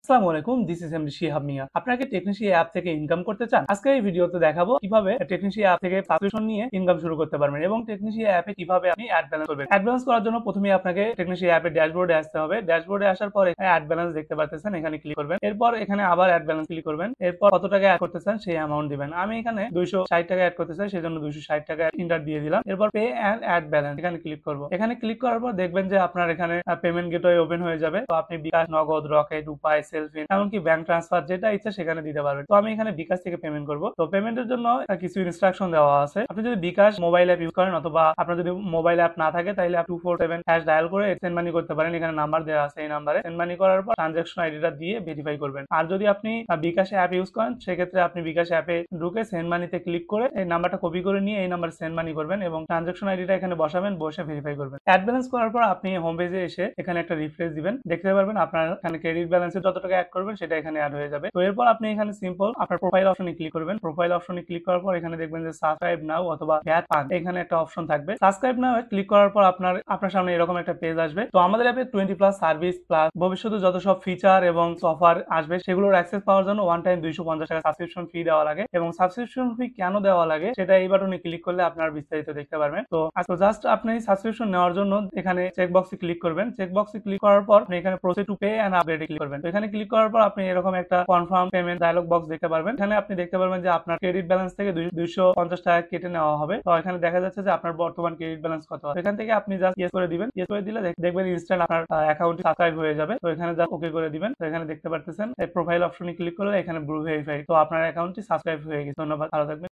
আসসালামু আলাইকুম, this is MD Shihab মিয়া। আপনাকে টেকনিশি অ্যাপ থেকে ইনকাম করতে চান? আজকে এই ভিডিওতে দেখাবো কিভাবে টেকনিশি অ্যাপ থেকে সাবস্ক্রিপশন নিয়ে ইনকাম শুরু করতে পারবেন এবং টেকনিশি অ্যাপে কিভাবে আপনি অ্যাড ব্যালেন্স করবেন। অ্যাড ব্যালেন্স করার জন্য প্রথমে আপনাকে টেকনিশি অ্যাপের ড্যাশবোর্ডে আসতে হবে। ড্যাশবোর্ডে আসার পরে অ্যাড ব্যালেন্স দেখতে পাচ্ছেন, এখানে ক্লিক করবেন। এরপর এখানে আবার অ্যাড ব্যালেন্স ক্লিক করবেন। এরপর কত টাকা অ্যাড করতে চান সেই অ্যামাউন্ট দিবেন। আমি এখানে 260 টাকা অ্যাড করতে চাই, সেজন্য 260 টাকা ইন্টার দিয়ে দিলাম। এরপর পে অ্যান্ড অ্যাড ব্যালেন্স এখানে ক্লিক করব। এখানে ক্লিক করার পর দেখবেন যে আপনার এখানে পেমেন্ট গেটওয়ে ওপেন হয়ে যাবে। তো আপনি বিকাশ, নগদ, রকেট, উপায়, সেলফিন এমনকি ব্যাংক ট্রান্সফার যেটা ইচ্ছা সেখানে দিতে পারবেন। তো আমি এখানে বিকাশ থেকে পেমেন্ট করব। তো পেমেন্টের জন্য কিছু ইনস্ট্রাকশন দেওয়া আছে। আপনি যদি বিকাশ মোবাইল অ্যাপ ইউজ করেন অথবা আপনার যদি মোবাইল অ্যাপ না থাকে তাহলে 247 হ্যাশ ডায়াল করে সেন্ড মানি করতে পারেন। এখানে নাম্বার দেওয়া আছে, এই নাম্বারে সেন্ড মানি করার পর ট্রানজাকশন আইডিটা দিয়ে ভেরিফাই করবেন। আর যদি আপনি বিকাশ অ্যাপ ইউজ করেন সেক্ষেত্রে আপনি বিকাশ অ্যাপে ঢুকে সেন্ড মানিতে ক্লিক করে এই নাম্বারটা কপি করে নিয়ে এই নাম্বারে সেন্ড মানি করবেন এবং ট্রানজাকশন আইডিটা এখানে বসাবেন, বসে ভেরিফাই করবেন। অ্যাড ব্যালেন্স করার পর আপনি হোম পেজে এসে এখানে একটা রিফ্রেশ দিবেন, দেখতে পারবেন আপনার এখানে ক্রেডিট ব্যালেন্সে যত টাকা অ্যাড করবেন সেটা এখানে অ্যাড হয়ে যাবে। তো এরপর আপনি এখানে সিম্পল আপনার প্রোফাইল অপশনে ক্লিক করবেন। প্রোফাইল অপশনে ক্লিক করার পর এখানে দেখবেন যে সাবস্ক্রাইব নাও অথবা ব্যাট পান, এখানে একটা অপশন থাকবে। সাবস্ক্রাইব নাও ক্লিক করার পর আপনার সামনে এরকম একটা পেজ আসবে। তো আমাদের অ্যাপে 20+ সার্ভিস প্লাস ভবিষ্যতে যত সব ফিচার এবং অফার আসবে সেগুলোর অ্যাক্সেস পাওয়ার জন্য ওয়ান টাইম 250 টাকা সাবস্ক্রিপশন ফি দেওয়া লাগে এবং সাবস্ক্রিপশন ফি কেন দেওয়া লাগে সেটা এই বাটনে ক্লিক করলে আপনার বিস্তারিত দেখতে পারবেন। তো জাস্ট আপনি সাবস্ক্রিপশন নেওয়ার জন্য এখানে চেক বক্সে ক্লিক করবেন। চেক বক্সে ক্লিক করার পর আপনি এখানে proceed to pay and upgrade click করবেন। তো এখানে ক্লিক করার পর আপনি এরকম একটা কনফার্ম পেমেন্ট ডায়লগ বক্স দেখতে পারবেন। এখানে আপনি দেখতে পারবেন যে আপনার ক্রেডিট ব্যালেন্স থেকে 250 টাকা কেটে নেওয়া হবে। তো এখানে দেখা যাচ্ছে যে আপনার বর্তমান ক্রেডিট ব্যালেন্স কত আছে। এখান থেকে আপনি জাস্ট ইয়েস করে দিবেন। ইয়েস করে দিলে দেখবেন ইনস্ট্যান্ট আপনার অ্যাকাউন্ট সাবস্ক্রাইব হয়ে যাবে। তো এখানে জাস্ট ওকে করে দিবেন। তো এখানে দেখতে পারতেছেন এই প্রোফাইল অপশনে ক্লিক করলে এখানে ব্লু ভেরিফাই, তো আপনার অ্যাকাউন্টটি সাবস্ক্রাইব হয়ে গেছে। ধন্যবাদ, ভালো থাকবেন।